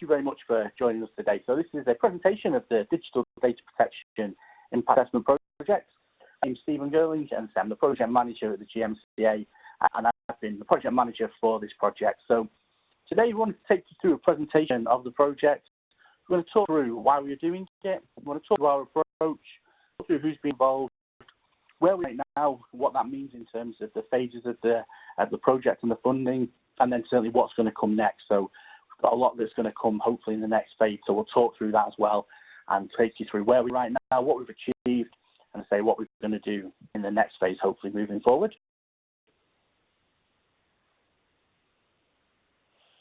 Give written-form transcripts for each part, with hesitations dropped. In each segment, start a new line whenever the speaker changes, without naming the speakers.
you very much for joining us today. So this is a presentation of the Digital Data Protection Impact Assessment Project. I'm Stephen Gerling, and I'm the Project Manager at the GMCA, and I've been the Project Manager for this project. So today we want to take you through a presentation of the project. We're going to talk through why we're doing it, we want to talk through our approach, talk through who's been involved, where we're at now, what that means in terms of the phases of the project and the funding, and then certainly what's going to come next. So we've got a lot that's going to come hopefully in the next phase, so we'll talk through that as well and take you through where we're right now, what we've achieved, and say what we're going to do in the next phase, hopefully moving forward.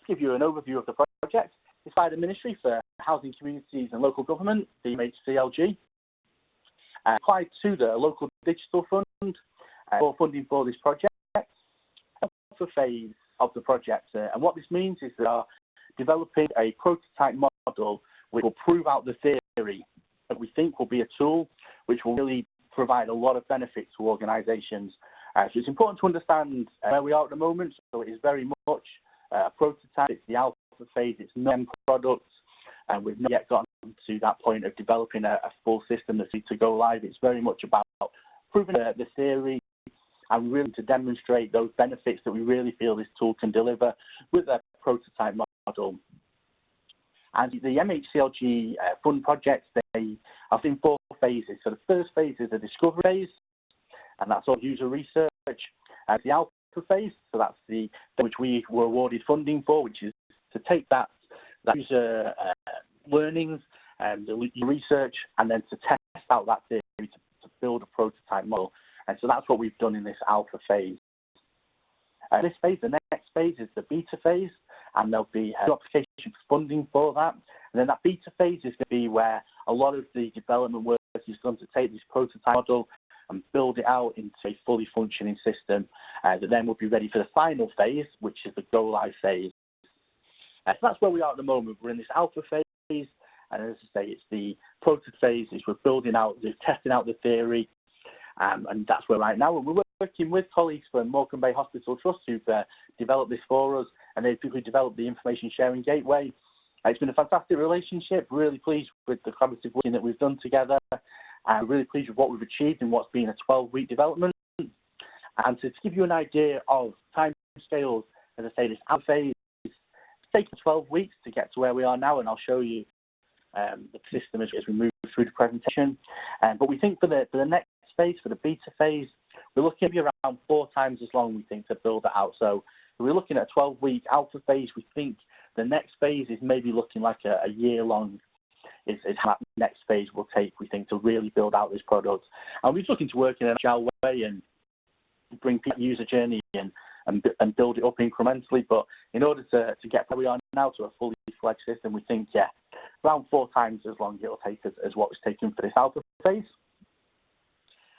Give you an overview of the project. It's by the Ministry for Housing, Communities and Local Government, the MHCLG, applied to the Local Digital Fund for funding for this project. The phase of the project, and what this means is that we are developing a prototype model which will prove out the theory that we think will be a tool which will really provide a lot of benefit to organisations. So it's important to understand where we are at the moment. So it is very much a prototype. It's the alpha phase. It's no end product, and we've not yet gotten to that point of developing a full system that's ready to go live. It's very much about proving the theory and really to demonstrate those benefits that we really feel this tool can deliver with a prototype model. And the MHCLG fund projects, they are in 4 phases. So the first phase is the discovery phase, and that's all user research. The alpha phase, so that's the which we were awarded funding for, which is to take that user learnings and the research, and then to test out that theory to build a prototype model. And so that's what we've done in this alpha phase. This phase, the next phase, is the beta phase, and there'll be an application for funding for that. And then that beta phase is going to be where a lot of the development work is going to take this prototype model and build it out into a fully functioning system that then will be ready for the final phase, which is the go live phase. So that's where we are at the moment. We're in this alpha phase, and as I say, it's the prototype phase, is we're building out, we're testing out the theory. And that's where right now we're working with colleagues from Morecambe Bay Hospital Trust who've developed this for us, and they've people who developed the information sharing gateway. It's been a fantastic relationship. Really pleased with the collaborative working that we've done together, and really pleased with what we've achieved in what's been a 12-week development. And to give you an idea of time scales, as I say, this alpha phase it's taken 12 weeks to get to where we are now, and I'll show you the system as we move through the presentation. But we think for the next phase, for the beta phase, we're looking at around 4 times as long, we think, to build it out. So we're looking at a 12-week alpha phase. We think the next phase is maybe looking like a year long is how that next phase will take, we think, to really build out this product. And we're looking to work in an agile way and bring people to user journey and build it up incrementally. But in order to get where we are now to a fully fledged system, we think, yeah, around 4 times as long it'll take as what was taken for this alpha phase.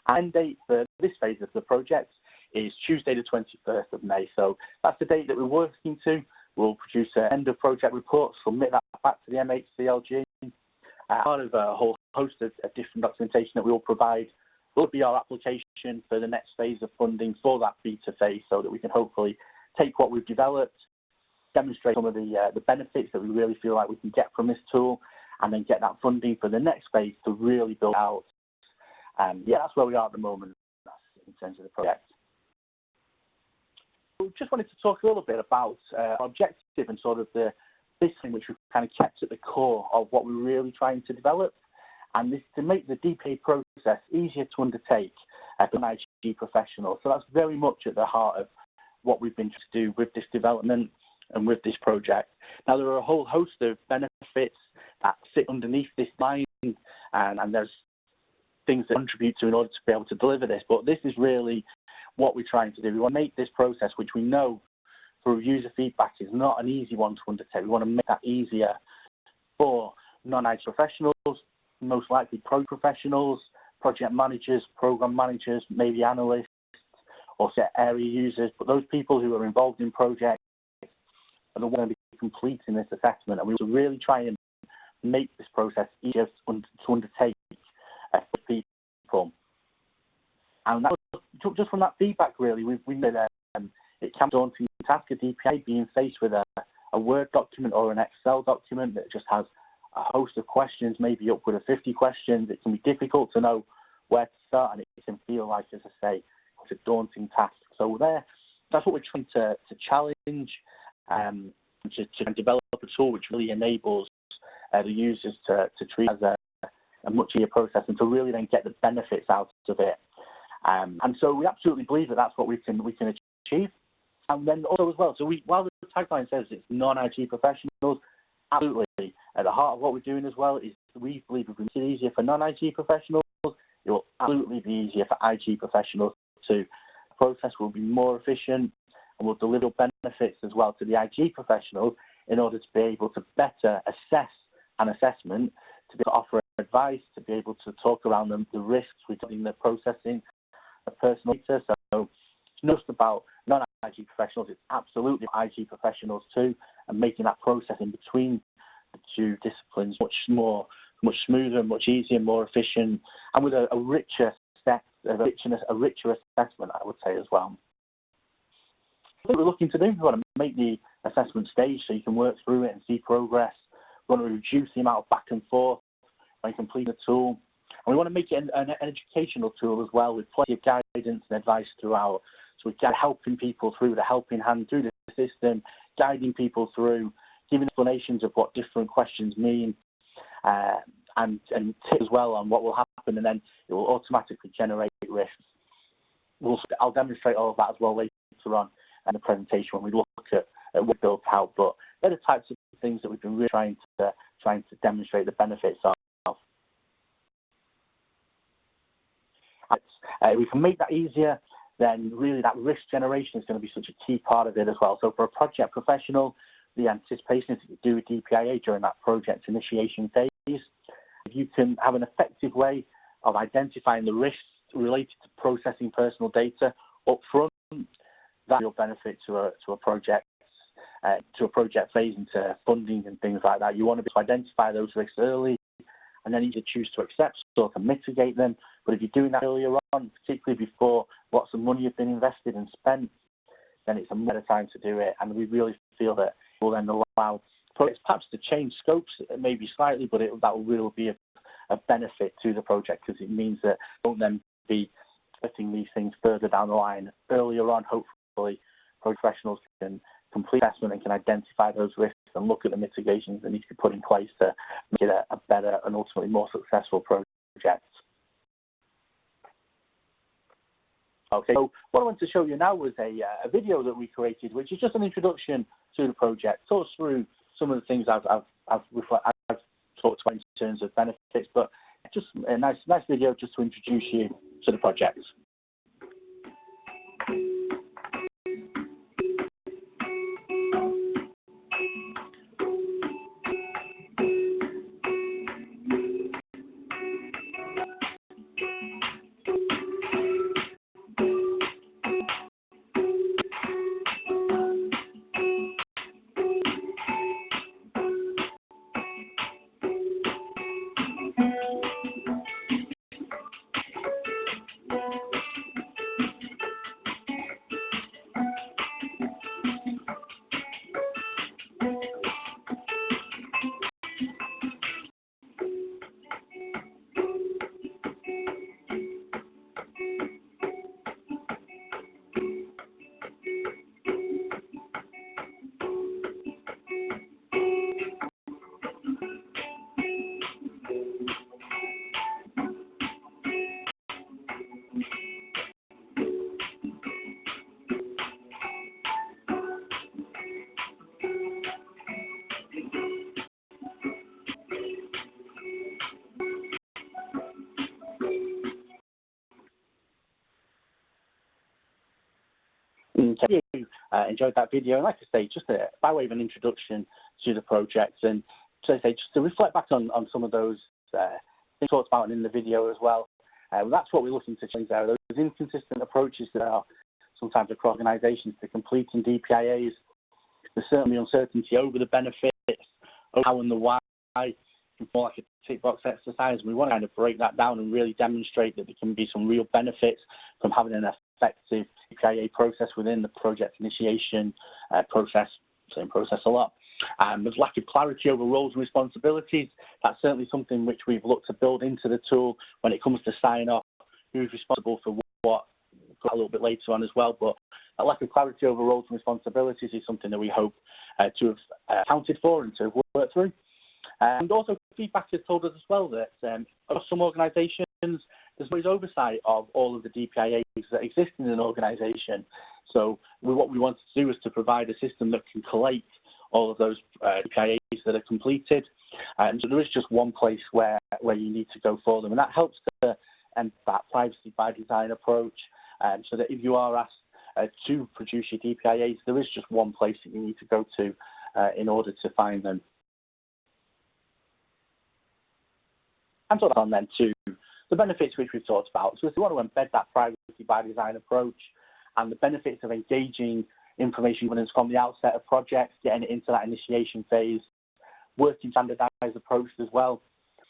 End date for this phase of the project is Tuesday the 21st of May. So that's the date that we're working to. We'll produce an end of project report, submit that back to the MHCLG. Part of a whole host of different documentation that we will provide will be our application for the next phase of funding for that beta phase, so that we can hopefully take what we've developed, demonstrate some of the benefits that we really feel like we can get from this tool, and then get that funding for the next phase to really build out. Yeah, that's where we are at the moment in terms of the project. We just wanted to talk a little bit about our objective and sort of this thing which we've kind of kept at the core of what we're really trying to develop, and this to make the DPIA process easier to undertake for an IT professional. So that's very much at the heart of what we've been trying to do with this development and with this project. Now, there are a whole host of benefits that sit underneath this line, and there's things that contribute to in order to be able to deliver this, but this is really what we're trying to do. We want to make this process, which we know through user feedback is not an easy one to undertake. We want to make that easier for non-IT professionals, most likely professionals, project managers, program managers, maybe analysts, or set area users, but those people who are involved in projects are the ones going to be completing this assessment, and we will really try and make this process easier to undertake for people. And that was, just from that feedback, really, we know that it can be a daunting task, a DPIA being faced with a a Word document or an Excel document that just has a host of questions, maybe upward of 50 questions, it can be difficult to know where to start, and it can feel like, as I say, it's a daunting task. So that's what we're trying to challenge, to develop a tool which really enables the users to treat it as a much easier process and to really then get the benefits out of it. And so we absolutely believe that that's what we can achieve. And then also as well, so while the tagline says it's non-IT professionals, absolutely at the heart of what we're doing as well is we believe if we make it easier for non-IT professionals, it will absolutely be easier for IT professionals too. The process will be more efficient and will deliver benefits as well to the IT professionals in order to be able to better assess an assessment, to be able to offer advice, to be able to talk around the risks regarding the processing of personal data. So it's not just about non-IT professionals, it's absolutely IT professionals too, and making that process in between the two disciplines much smoother, much easier, more efficient, and with a richer assessment, I would say as well. What we're looking to do, we want to make the assessment stage so you can work through it and see progress. We want to reduce the amount of back and forth when completing the tool. And we want to make it an educational tool as well, with plenty of guidance and advice throughout. So we're helping people through the helping hand through the system, guiding people through, giving explanations of what different questions mean, and tips as well on what will happen, and then it will automatically generate risks. I'll demonstrate all of that as well later on in the presentation when we look at what we built out. But they're the types of things that we've been really trying to demonstrate the benefits of. If we can make that easier, then really that risk generation is going to be such a key part of it as well. So for a project professional, the anticipation is to do a DPIA during that project initiation phase. If you can have an effective way of identifying the risks related to processing personal data up front, that will benefit to a project phase into funding and things like that. You want to be able to identify those risks early, and then either choose to accept or to mitigate them. But if you're doing that earlier on, particularly before lots of money has been invested and spent, then it's a better time to do it. And we really feel that it will then allow projects perhaps to change scopes maybe slightly, but that will really be a benefit to the project, because it means that won't then be putting these things further down the line. Earlier on, hopefully, professionals can complete assessment and can identify those risks and look at the mitigations that need to be put in place to make it a better and ultimately more successful project. Okay, so what I want to show you now was a video that we created, which is just an introduction to the project. Talks through some of the things I've talked about in terms of benefits, but just a nice video just to introduce you to the project. If you enjoyed that video, and like I say, just by way of an introduction to the project, and so I say, just to reflect back on some of those things talked about in the video as well. That's what we're looking to change there. Those inconsistent approaches that are sometimes across organisations to completing DPIAs. There's certainly uncertainty over the benefits, over how and the why. It's more like a tick box exercise. We want to kind of break that down and really demonstrate that there can be some real benefits from having an effective DPIA process within the project initiation process. Same process a lot. There's lack of clarity over roles and responsibilities. That's certainly something which we've looked to build into the tool when it comes to sign off who's responsible for what, a little bit later on as well. But a lack of clarity over roles and responsibilities is something that we hope to have accounted for and to have worked through. And also feedback has told us as well that across some organisations, there's always oversight of all of the DPIAs that exist in an organisation. So what we wanted to do is to provide a system that can collate all of those DPIAs that are completed. And so there is just one place where you need to go for them. And that helps to end that privacy by design approach. So that if you are asked to produce your DPIAs, there is just one place that you need to go to in order to find them. And sort of on then to the benefits which we've talked about. So if we want to embed that privacy by design approach and the benefits of engaging information governance from the outset of projects, getting it into that initiation phase, working standardized approach as well,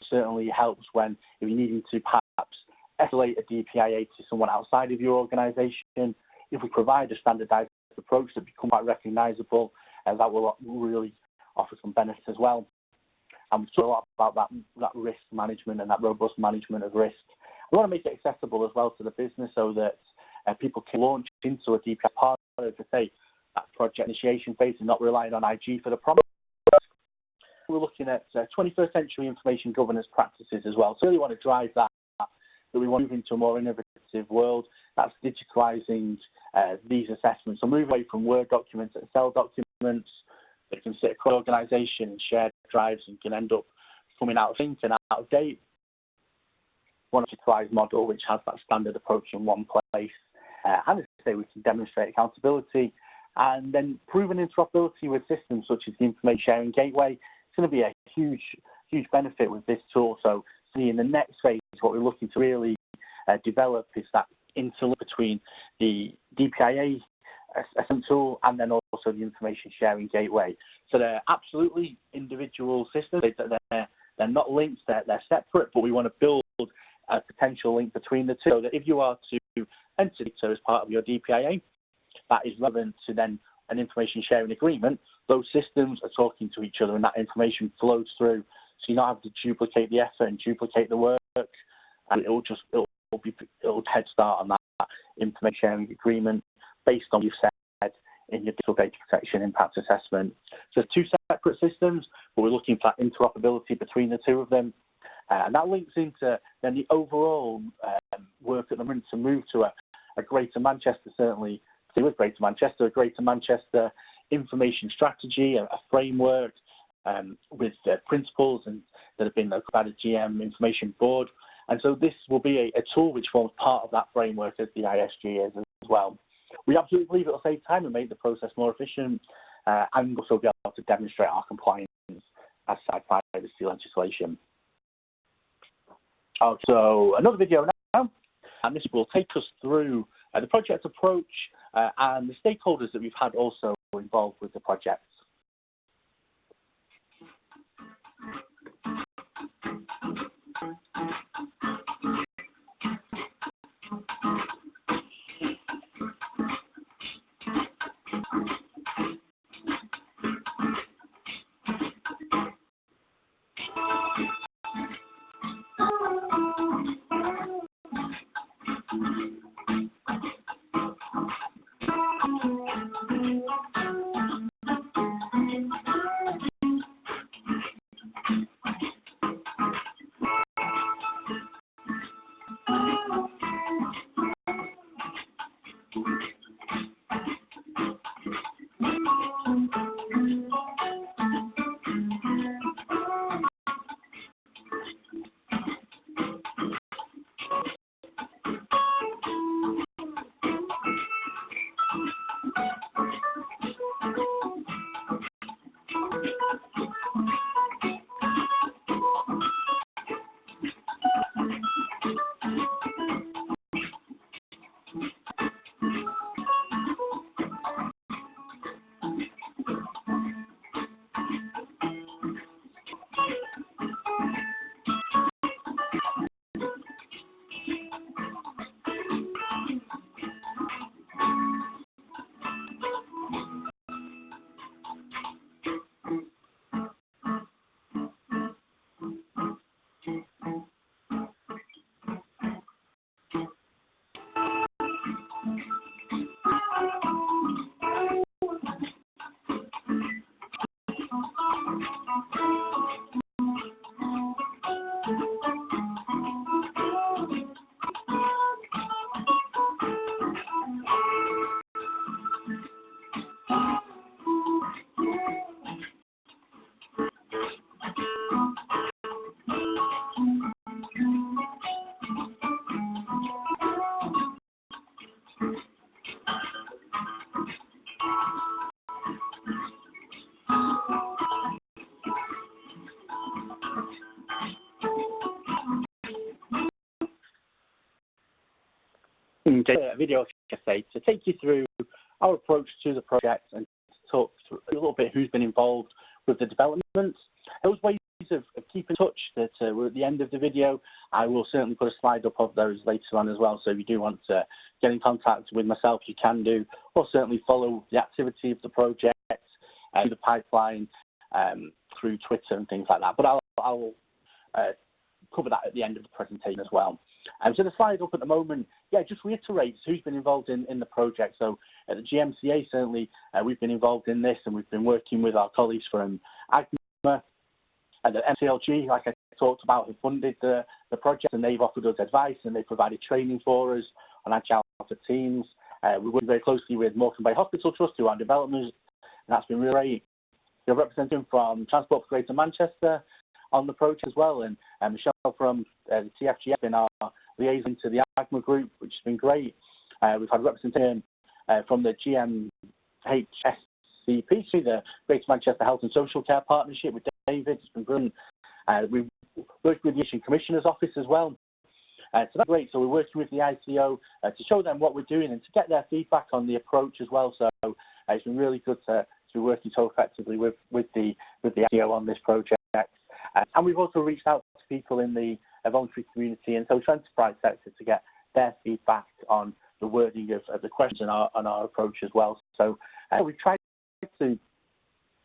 certainly helps when if you're needing to perhaps escalate a DPIA to someone outside of your organisation. If we provide a standardized approach that becomes quite recognisable, that will really offer some benefits as well. And we've talked a lot about that risk management and that robust management of risk. We want to make it accessible as well to the business so that people can launch into a DPIA part of, say, that project initiation phase and not relying on IG for the promise. We're looking at 21st century information governance practices as well. So we really want to drive that we want to move into a more innovative world that's digitalising these assessments. So move away from Word documents and Excel documents that can sit across organisation and shared drives and can end up coming out of sync and out of date. One digitalised model which has that standard approach in one place. And as I say, we can demonstrate accountability and then proven interoperability with systems such as the information sharing gateway. It's going to be a huge benefit with this tool. So in the next phase, what we're looking to really develop is that interlink between the DPIA assessment tool and then also the information sharing gateway. So they're absolutely individual systems. They're not linked, they're separate, but we want to build a potential link between the two so that if you are to enter data as part of your DPIA, that is relevant to then an information sharing agreement. Those systems are talking to each other and that information flows through. So you not have to duplicate the effort and duplicate the work, and it'll head start on that information sharing agreement based on what you've said in your digital data protection impact assessment. So two separate systems, but we're looking for that interoperability between the two of them. And that links into then the overall work at the moment to move to a Greater Manchester, certainly with Greater Manchester, a Greater Manchester information strategy, a framework with principles and that have been by the GM information board. And so this will be a tool which forms part of that framework as the ISG is as well. We absolutely believe it will save time and make the process more efficient and also be able to demonstrate our compliance as cited by privacy legislation. So another video now, and this will take us through the project approach and the stakeholders that we've had also involved with the project. a video, I say, to take you through our approach to the project and talk through a little bit who's been involved with the development. Those ways of keeping in touch that we're at the end of the video. I will certainly put a slide up of those later on as well. So if you do want to get in contact with myself, you can do, or certainly follow the activity of the project, the pipeline, through Twitter and things like that. But I'll cover that at the end of the presentation as well. So the slide up at the moment, just reiterates who's been involved in the project. So at the GMCA, certainly, we've been involved in this, and we've been working with our colleagues from AGMA and the MHCLG, like I talked about, who funded the project, and they've offered us advice and they provided training for us on agile for teams. We're working very closely with Morecambe Bay Hospital Trust, who are developers, and that's been really great. We're representing from Transport for Greater Manchester on the project as well, and Michelle from the TFG in our liaison to the AGMA group, which has been great. We've had representation from the GMHCLG, the Greater Manchester Health and Social Care Partnership with David. It's been brilliant. We've worked with the Education Commissioner's Office as well. So that's great. So we're working with the ICO to show them what we're doing and to get their feedback on the approach as well. So it's been really good to be working so effectively with the ICO on this project. And we've also reached out to people in the voluntary community and social enterprise sector to get their feedback on the wording of the questions and our approach as well. So we've tried to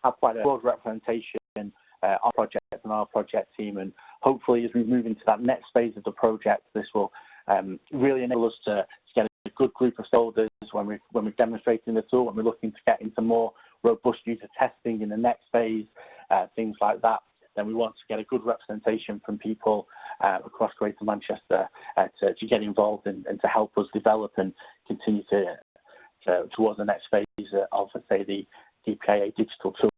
have quite a broad representation our project and our project team, and hopefully as we move into that next phase of the project, this will really enable us to get a good group of stakeholders when we're demonstrating the tool, when we're looking to get into more robust user testing in the next phase, things like that. Then we want to get a good representation from people across Greater Manchester to get involved and to help us develop and continue towards the next phase of, say, the DPIA digital tool.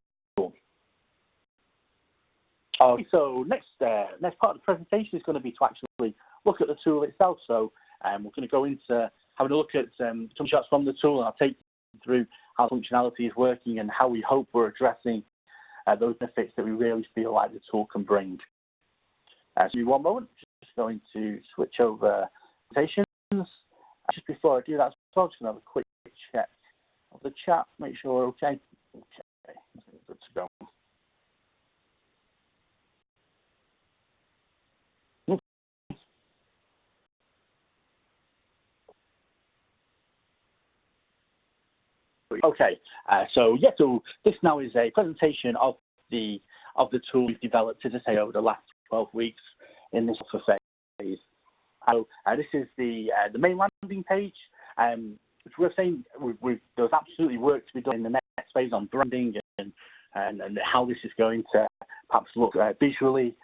Okay, so next part of the presentation is going to be to actually look at the tool itself. So we're going to go into having a look at some shots from the tool, and I'll take you through how functionality is working and how we hope we're addressing those benefits that we really feel like the tool can bring. So give me one moment, just going to switch over presentations. Just before I do that, I'm just going to have a quick check of the chat, make sure we're okay. Okay, good to go. Okay, so this now is a presentation of the tool we've developed, as I say, over the last 12 weeks in this phase. So this is the main landing page, which we're saying there's absolutely work to be done in the next phase on branding and how this is going to perhaps look visually,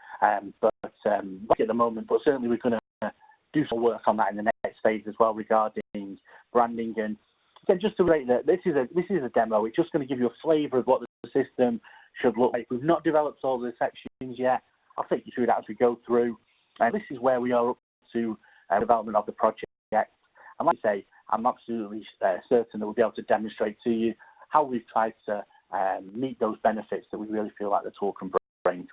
but at the moment. But certainly we're going to do some work on that in the next phase as well regarding branding. And again, just to rate that this is a demo. It's just going to give you a flavour of what the system should look like. We've not developed all the sections yet. I'll take you through that as we go through. This is where we are up to development of the project. And like I say, I'm absolutely certain that we'll be able to demonstrate to you how we've tried to meet those benefits that we really feel like the tool can bring.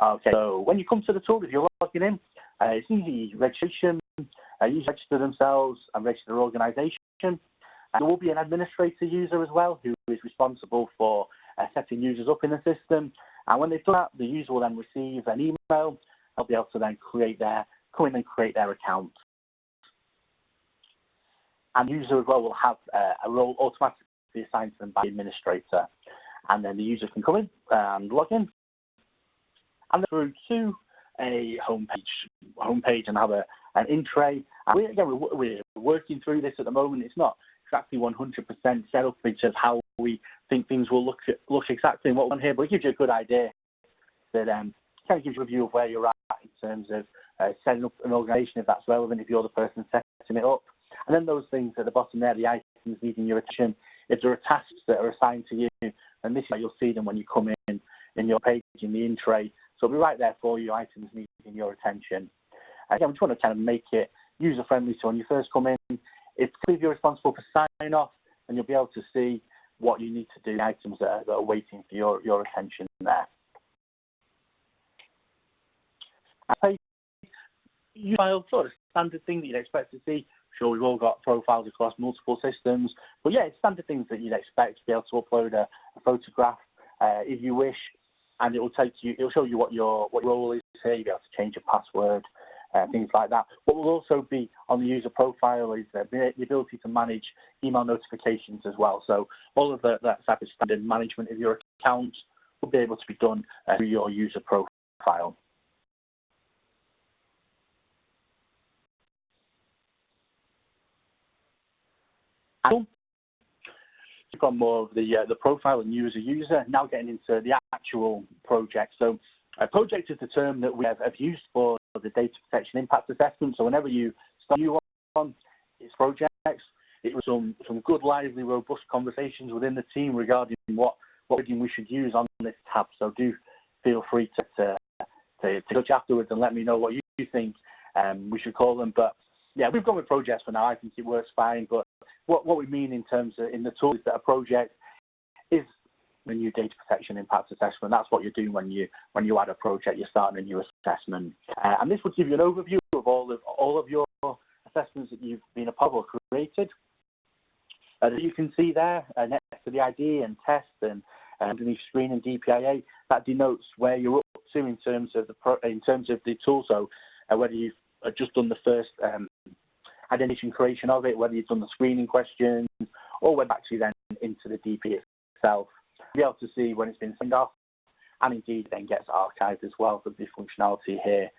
Okay, so when you come to the tool, if you're logging in, it's easy registration. Users register themselves and register their organisation. There will be an administrator user as well who is responsible for setting users up in the system. And when they've done that, the user will then receive an email. They'll be able to then come in and create their account. And the user as well will have a role automatically assigned to them by the administrator. And then the user can come in and log in. And through to a homepage and have an in-tray. We're working through this at the moment. It's not exactly 100% set up in terms of how we think things will look exactly in what we're on here, but it gives you a good idea that kind of gives you a view of where you're at in terms of setting up an organisation, if that's relevant, if you're the person setting it up. And then those things at the bottom there, the items needing your attention, if there are tasks that are assigned to you, and this is how you'll see them when you come in your page in the in-tray. So it'll be right there for you, items needing your attention. Again, we just want to kind of make it user-friendly, so when you first come in, if you're responsible for sign off, and you'll be able to see what you need to do, the items that are waiting for your attention there. File, sort of standard thing that you'd expect to see. sure we've all got profiles across multiple systems, but yeah, it's standard things that you'd expect to be able to upload a photograph if you wish, and it'll show you what your role is here. You'll be able to change your password, things like that. What will also be on the user profile is the ability to manage email notifications as well. So all of that type of standard management of your account will be able to be done through your user profile. And from more of the profile and user, now getting into the actual project. So a project is the term that we have used for the data protection impact assessment. So whenever you start a new one, it's projects. It was some good, lively, robust conversations within the team regarding what we should use on this tab. So do feel free to touch afterwards and let me know what you think we should call them. But yeah, we've gone with projects for now. I think it works fine. But what we mean in terms of in the tool is that a project is a new data protection impact assessment. That's what you're doing when you add a project. You're starting a new assessment, and this would give you an overview of all of your assessments that you've been a part of or created. As you can see there, next to the ID and test and underneath screen and DPIA, that denotes where you're up to in terms of the tool. So whether you've just done the first identification creation of it, whether you've done the screening questions, or whether actually then into the DP itself. You'll be able to see when it's been signed off, and indeed then gets archived as well for the functionality here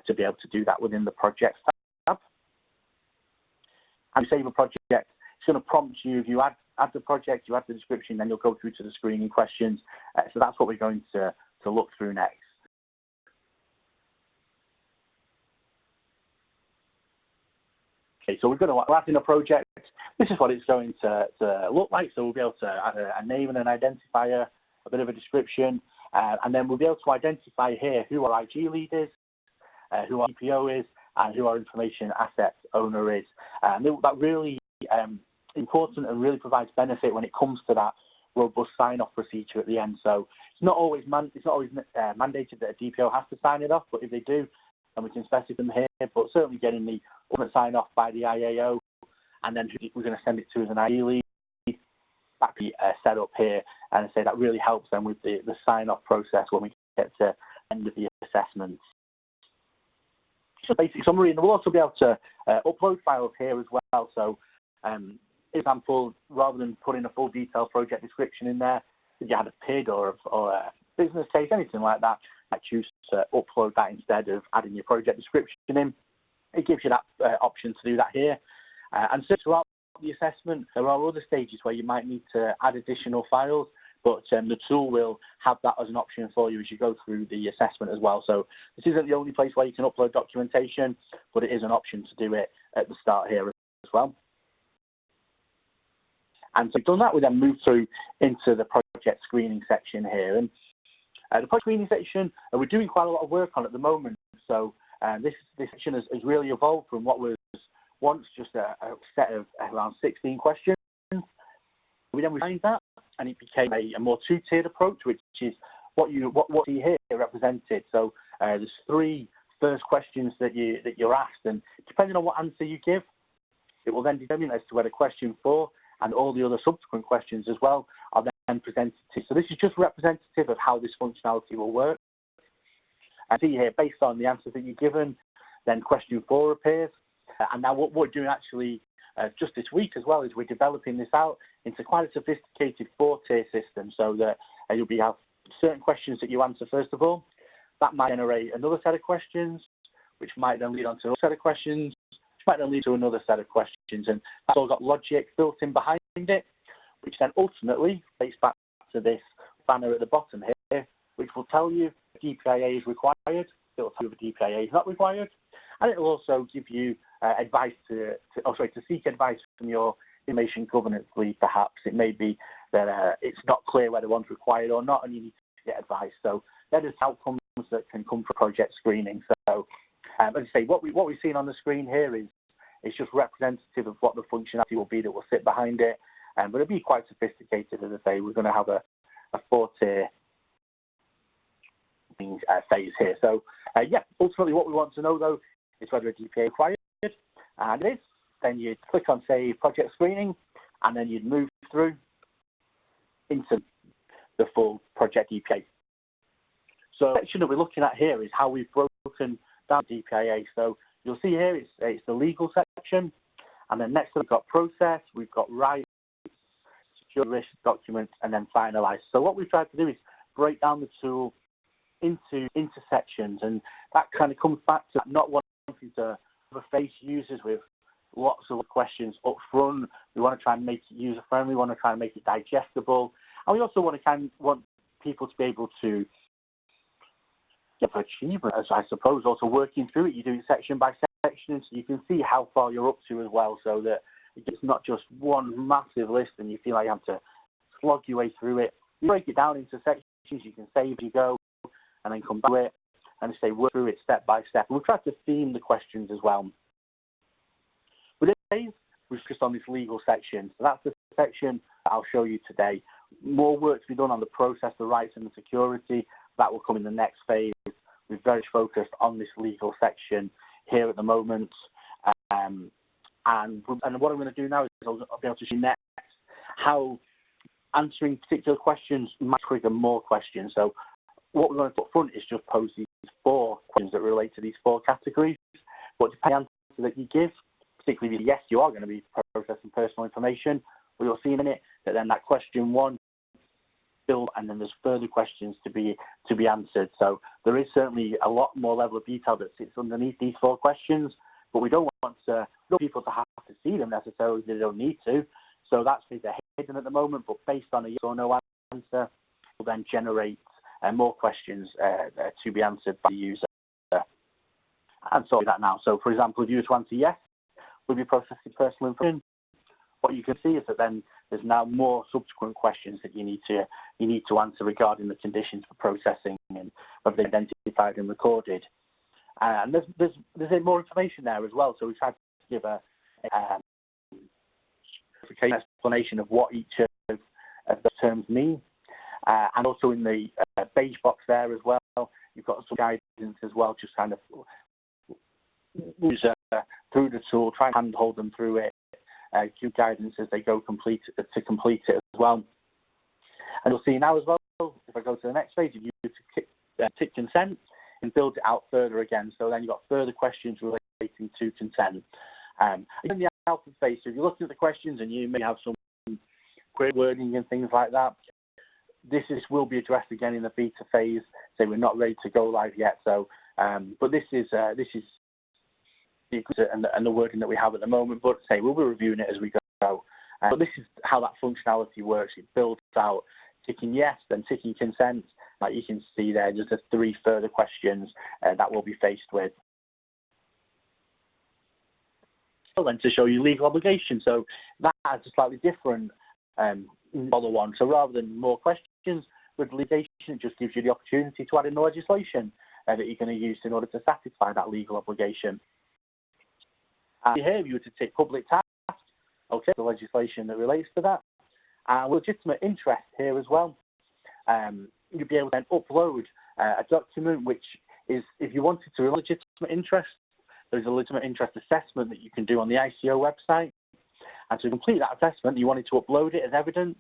to be able to do that within the projects tab. And save a project, it's going to prompt you if you add the project, you add the description, then you'll go through to the screening questions. So that's what we're going to look through next. Okay, so we're going to add in a project. This is what it's going to look like. So we'll be able to add a name and an identifier, a bit of a description, and then we'll be able to identify here who our IG lead is, who our DPO is, and who our information asset owner is. And that really important and really provides benefit when it comes to that robust sign-off procedure at the end. So it's not always mandated that a DPO has to sign it off, but if they do, then we can specify them here. But certainly getting the ultimate sign-off by the IAO, and then who we're going to send it to as an IG lead, that can be set up here. And I say that really helps them with the sign-off process when we get to the end of the assessment. Just a basic summary, and we'll also be able to upload files here as well. So, example, rather than putting a full detailed project description in there, if you had a PID or a business case, anything like that, I choose to upload that instead of adding your project description in. It gives you that option to do that here. And so throughout the assessment, there are other stages where you might need to add additional files, but the tool will have that as an option for you as you go through the assessment as well. So this isn't the only place where you can upload documentation, but it is an option to do it at the start here as well. And so we've done that, we then move through into the project screening section here. And the project screening section, we're doing quite a lot of work on at the moment. So this section has really evolved from what was once just a set of around 16 questions. We then refined that, and it became a more two-tiered approach, which is what you see here represented. So there's 3 first questions that you're asked, and depending on what answer you give, it will then determine as to whether question 4 and all the other subsequent questions as well are then presented to you. So this is just representative of how this functionality will work. And see here, based on the answers that you're given, then question 4 appears. And now what we're doing actually just this week as well is we're developing this out into quite a sophisticated 4-tier system, so that you'll have certain questions that you answer first of all. That might generate another set of questions, which might then lead on to another set of questions, which might then lead to another set of questions. And that's all got logic built in behind it, which then ultimately relates back to this banner at the bottom here, which will tell you if DPIA is required, it will tell you if DPIA is not required, and it will also give you advice to seek advice from your information governance lead. Perhaps it may be that it's not clear whether one's required or not, and you need to get advice. So that is outcomes that can come from project screening. So as I say, what we've seen on the screen here is just representative of what the functionality will be that will sit behind it, but it'll be quite sophisticated. As I say, we're going to have a 4-tier phase here. So yeah, ultimately what we want to know though is whether a DPIA is required, and it is. then you'd click on, say, project screening, and then you'd move through into the full project DPIA. So the section that we're looking at here is how we've broken down DPIA. So you'll see here it's the legal section, and then next we've got process, we've got rights, secure risk documents, and then finalize. So what we've tried to do is break down the tool into sections, and that kind of comes back to not wanting to overface users with lots of questions up front. We want to try and make it user friendly. We want to try and make it digestible, and we also want people to be able to get achievement, as I suppose. Also working through it, you do it section by section, so you can see how far you're up to as well, so that it's not just one massive list and you feel like you have to slog your way through it. You break it down into sections. You can save as you go, and then come back to it and say work through it step by step. And we've tried to theme the questions as well. But today, we've focused on this legal section. So that's the section that I'll show you today. More work to be done on the process, the rights and the security. That will come in the next phase. We're very focused on this legal section here at the moment. And what I'm going to do now is I'll be able to show you next how answering particular questions might trigger more questions. So what we're going to put up front is just pose these 4 questions that relate to these 4 categories. But depending on the answer that you give, particularly if yes, you are going to be processing personal information, we will see in a minute that then that question 1 builds, and then there's further questions to be answered. So there is certainly a lot more level of detail that sits underneath these 4 questions, but we don't want people to have to see them necessarily. They don't need to. So that's they're hidden at the moment, but based on a yes or no answer, will then generate more questions to be answered by the user. And so that now. So for example, if you were to answer yes, we'll be processing personal information. What you can see is that then there's now more subsequent questions that you need to answer regarding the conditions for processing and whether they're identified and recorded. And there's more information there as well. So we tried to give a explanation of what each of the terms mean. And also in the beige box there as well, you've got some guidance as well, just kind of use through the tool, try and handhold them through it, give guidance as they go to complete it as well. And you'll see now as well, if I go to the next page, if you tick consent and build it out further again. So then you've got further questions relating to consent. In the alpha phase, so if you're looking at the questions and you may have some query wording and things like that, this will be addressed again in the beta phase. So we're not ready to go live yet. So, but this is and the wording that we have at the moment. But say we'll be reviewing it as we go. But this is how that functionality works. It builds out ticking yes, then ticking consent. Like you can see there, there's 3 further questions that we'll be faced with. So then to show you legal obligation. So that has a slightly different follow-on. So rather than more questions with litigation, it just gives you the opportunity to add in the legislation that you're going to use in order to satisfy that legal obligation. And here, if you were to take public task, okay, the legislation that relates to that, and legitimate interest here as well. You'd be able to then upload a document which is, if you wanted to, a legitimate interest, there's a legitimate interest assessment that you can do on the ICO website. And to complete that assessment, you wanted to upload it as evidence,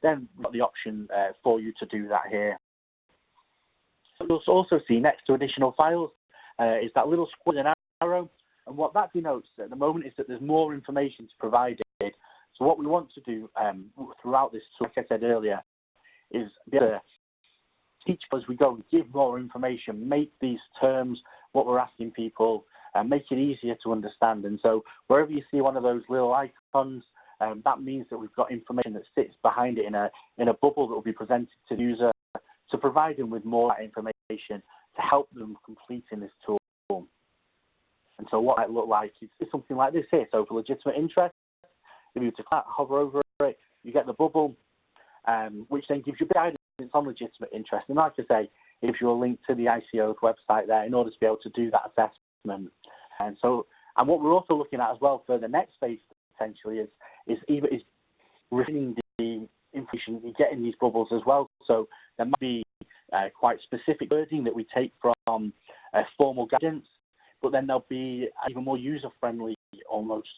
then we've got the option for you to do that here. You'll also see next to additional files is that little square and arrow. And what that denotes at the moment is that there's more information to provide. So what we want to do throughout this, like I said earlier, is be able to teach as we go, give more information, make these terms what we're asking people, make it easier to understand. And so wherever you see one of those little icons, that means that we've got information that sits behind it in a bubble that will be presented to the user to provide them with more information to help them completing this tool. And so what it might look like is something like this here. So for legitimate interest, if you were to hover over it, you get the bubble, which then gives you guidance on legitimate interest. And like I say, it gives you a link to the ICO's website there in order to be able to do that assessment. And what we're also looking at as well for the next phase potentially is refining the information you get in these bubbles as well. So there might be quite specific wording that we take from formal guidance, but then there'll be even more user-friendly almost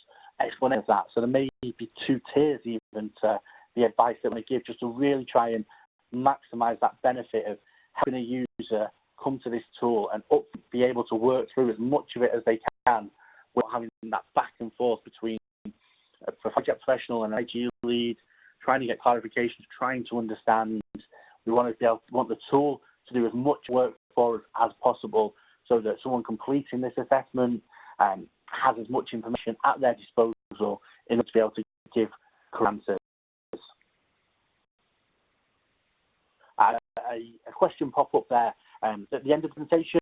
explanation of that. So there may be two tiers even to the advice that we give, just to really try and maximise that benefit of helping a user come to this tool and be able to work through as much of it as they can without having that back and forth between a project professional and an IT lead, trying to get clarifications, trying to understand. We want the tool to do as much work for us as possible, so that someone completing this assessment has as much information at their disposal in order to be able to give correct answers. A question pop up there at the end of the presentation.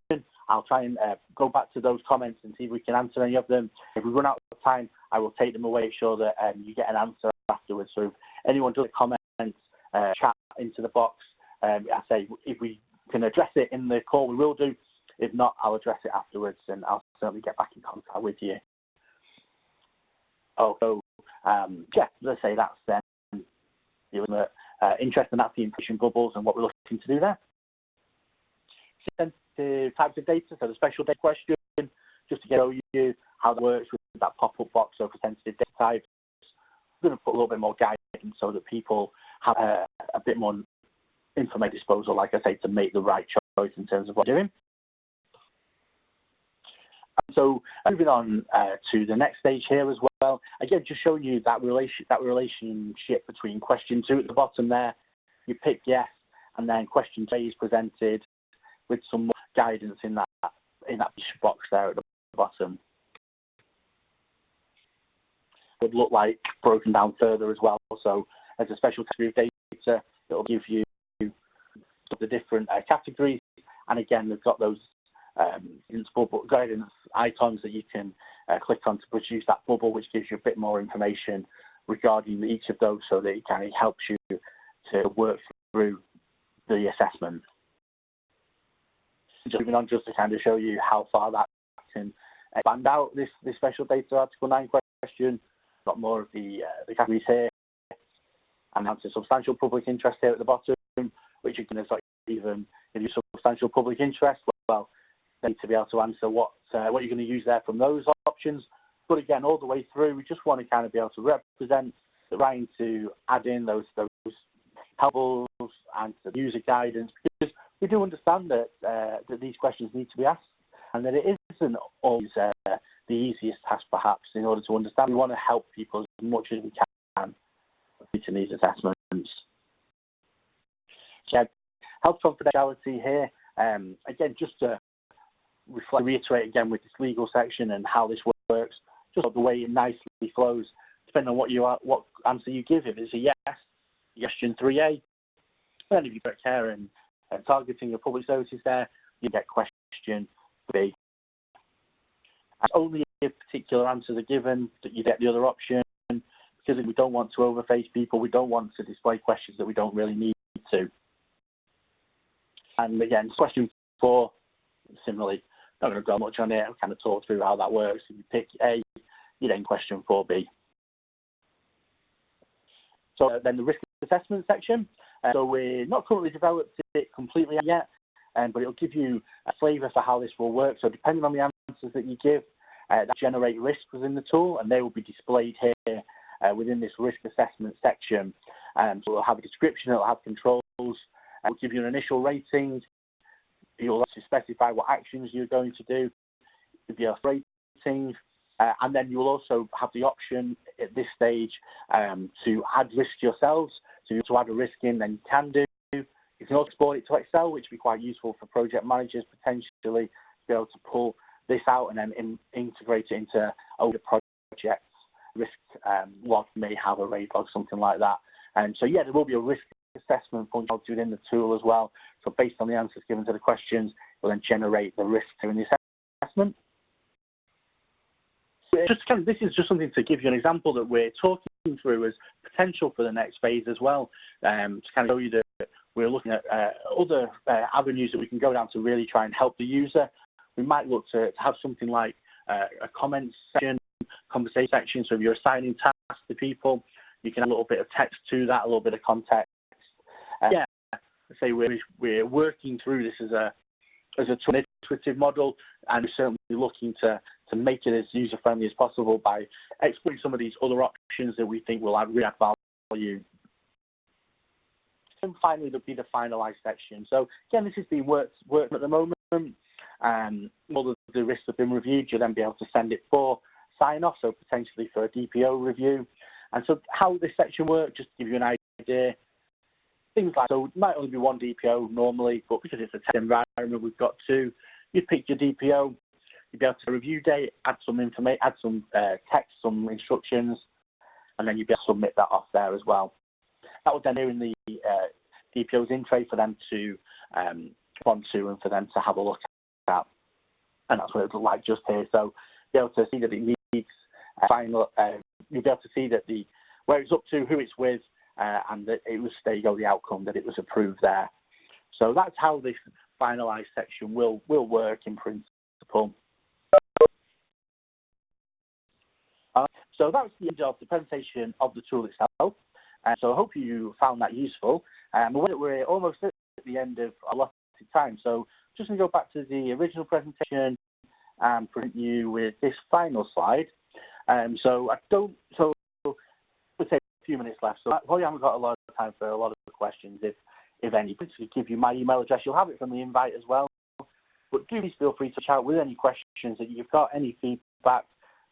I'll try and go back to those comments and see if we can answer any of them. If we run out of time, I will take them away, sure that you get an answer afterwards. So if anyone does comment, chat into the box. I say if we can address it in the call, we will do. If not, I'll address it afterwards, and I'll certainly get back in contact with you. Oh, so yeah, let's say that's then interest, and that's the information bubbles and what we're looking to do there. Sensitive types of data, so the special data question, just to show you how that works with that pop-up box. So for sensitive data types, we're going to put a little bit more guidance so that people have a bit more information at disposal, like I say, to make the right choice in terms of what they're doing. So moving on to the next stage here as well. Again, just showing you that relationship between question 2 at the bottom there. You pick yes, and then question 3 is presented with some more guidance in that box there at the bottom. It would look like broken down further as well. So as a special category of data, it will give you the different categories, and again, they've got those guidance icons that you can click on to produce that bubble, which gives you a bit more information regarding each of those, so that it kind of helps you to work through the assessment. Just moving on, just to kind of show you how far that can expand out this special data Article 9 question. Got more of the categories here, and answer substantial public interest here at the bottom, which again is like even if you substantial public interest, well, they need to be able to answer what you're going to use there from those options. But again, all the way through, we just want to kind of be able to represent the right to add in those helpful and the user guidance, because we do understand that that these questions need to be asked, and that it isn't always the easiest task perhaps in order to understand. We want to help people as much as we can in these assessments. Yeah, health confidentiality here. Again, just to reiterate again with this legal section and how this works, just the way it nicely flows, depending on what answer you give. If it's a yes, question 3A. Then if you put care and targeting your public services there, you get question B. And only if particular answers are given that you get the other option, because we don't want to overface people, we don't want to display questions that we don't really need to. And again, question 4, similarly, not going to go much on it. I'll kind of talk through how that works. If you pick A, you then question 4B. So then the risk assessment section. So we're not currently developed it completely yet, but it'll give you a flavour for how this will work. So depending on the answers that you give, that generate risks within the tool, and they will be displayed here within this risk assessment section. So it'll have a description, it'll have controls, it'll give you an initial rating. You'll actually specify what actions you're going to do, give you a rating, and then you'll also have the option at this stage to add risk yourselves. So to add a risk in, then you can do. You can also export it to Excel, which would be quite useful for project managers potentially to be able to pull this out and then integrate it into older projects. Risk log may have a RAID log, something like that. And so, yeah, there will be a risk assessment functionality within the tool as well. So based on the answers given to the questions, we'll then generate the risk in the assessment. This is just something to give you an example that we're talking through as potential for the next phase as well, to kind of show you that we're looking at other avenues that we can go down to really try and help the user. We might look to have something like a comment section, conversation section. So if you're assigning tasks to people, you can add a little bit of text to that, a little bit of context. Yeah, say we're working through this as a tool. iterative model, and we're certainly looking to make it as user-friendly as possible by exploring some of these other options that we think will really add value. And finally, there'll be the finalized section. So again, this is being worked at the moment. All of the risks have been reviewed. You'll then be able to send it for sign-off, so potentially for a DPO review. And so how this section works, just to give you an idea, things like, so it might only be one DPO normally, but because it's a test environment, we've got two. You'd pick your DPO, you'd be able to review date, add some information, add some text, some instructions, and then you'd be able to submit that off there as well. That would then be in the DPO's in tray for them to respond to and for them to have a look at. And that's what it would look like just here. So you'll be able to see that it needs final, you'll be able to see that where it's up to, who it's with, and that it was, there you go, the outcome, that it was approved there. So that's how this finalized section will work in principle. So that's the end of the presentation of the tool itself. So I hope you found that useful. We're almost at the end of a lot of time. So just going to go back to the original presentation and present you with this final slide. So we'll take a few minutes left. So I probably haven't got a lot of time for a lot of the questions, if any. To give you my email address, you'll have it from the invite as well. But do please feel free to reach out with any questions that you've got, any feedback.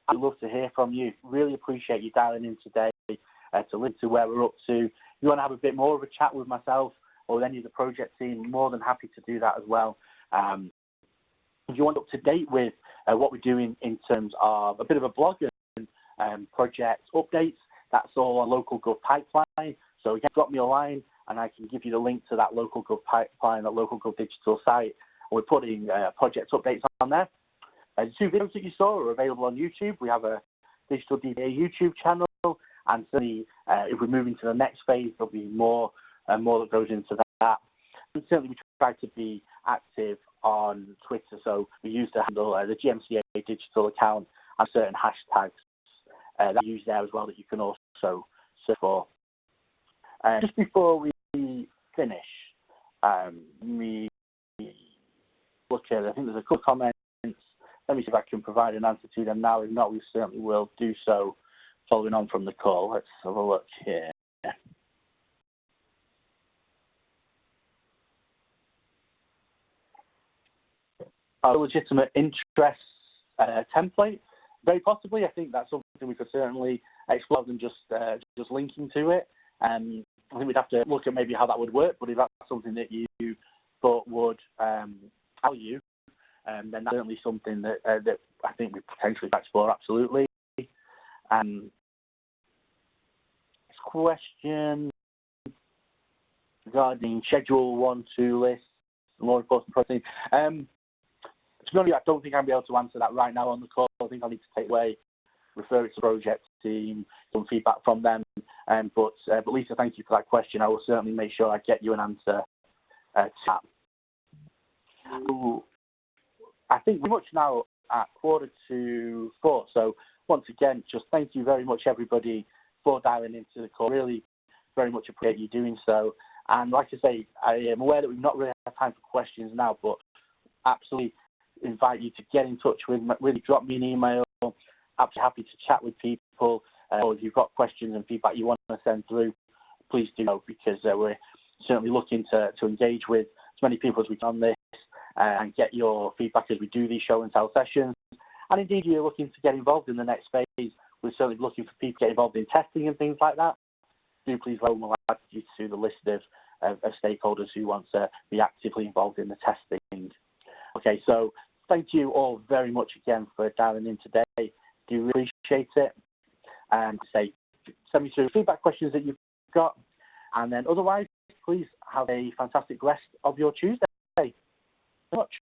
I'd love to hear from you. Really appreciate you dialing in today to listen to where we're up to. If you want to have a bit more of a chat with myself or with any of the project team, more than happy to do that as well. If you want up to date with what we're doing in terms of a bit of a blog and project updates, that's all on Local Gov Pipeline. So again, drop me a line and I can give you the link to that Local Gov Pipeline, that Local Gov Digital site. We're putting project updates on there. The two videos that you saw are available on YouTube. We have a Digital DPIA YouTube channel, and certainly if we're moving to the next phase, there'll be more and more that goes into that. And certainly we try to be active on Twitter, so we use the handle, the GMCA digital account, and certain hashtags that we use there as well that you can also search for. Just before we finish, me look at, I think there's a couple of comments. Let me see if I can provide an answer to them now. If not, we certainly will do so following on from the call. Let's have a look here. A legitimate interest template, very possibly. I think that's something we could certainly explore than just linking to it. I think we'd have to look at maybe how that would work, but if that's something that you thought would value, then that's certainly something that I think we potentially could explore, absolutely. Next question regarding Schedule 1-2 lists, law enforcement processing. To be honest, I don't think I'll be able to answer that right now on the call. I think I need to take away, refer it to the project team, some feedback from them. But Lisa, thank you for that question. I will certainly make sure I get you an answer to that. I think we're much now at 3:45. So once again, just thank you very much, everybody, for dialing into the call. Really very much appreciate you doing so. And like I say, I am aware that we've not really had time for questions now, but absolutely invite you to get in touch with me, really drop me an email. I'm happy to chat with people. Or if you've got questions and feedback you want to send through, please do know, because we're certainly looking to engage with as many people as we can on this and get your feedback as we do these show and tell sessions. And indeed, you're looking to get involved in the next phase. We're certainly looking for people to get involved in testing and things like that. Do please we'll add you to the list of stakeholders who want to be actively involved in the testing. Okay, so thank you all very much again for dialing in today. Do really appreciate it. And send me through feedback questions that you've got. And then otherwise, please have a fantastic rest of your Tuesday. Thank you very much.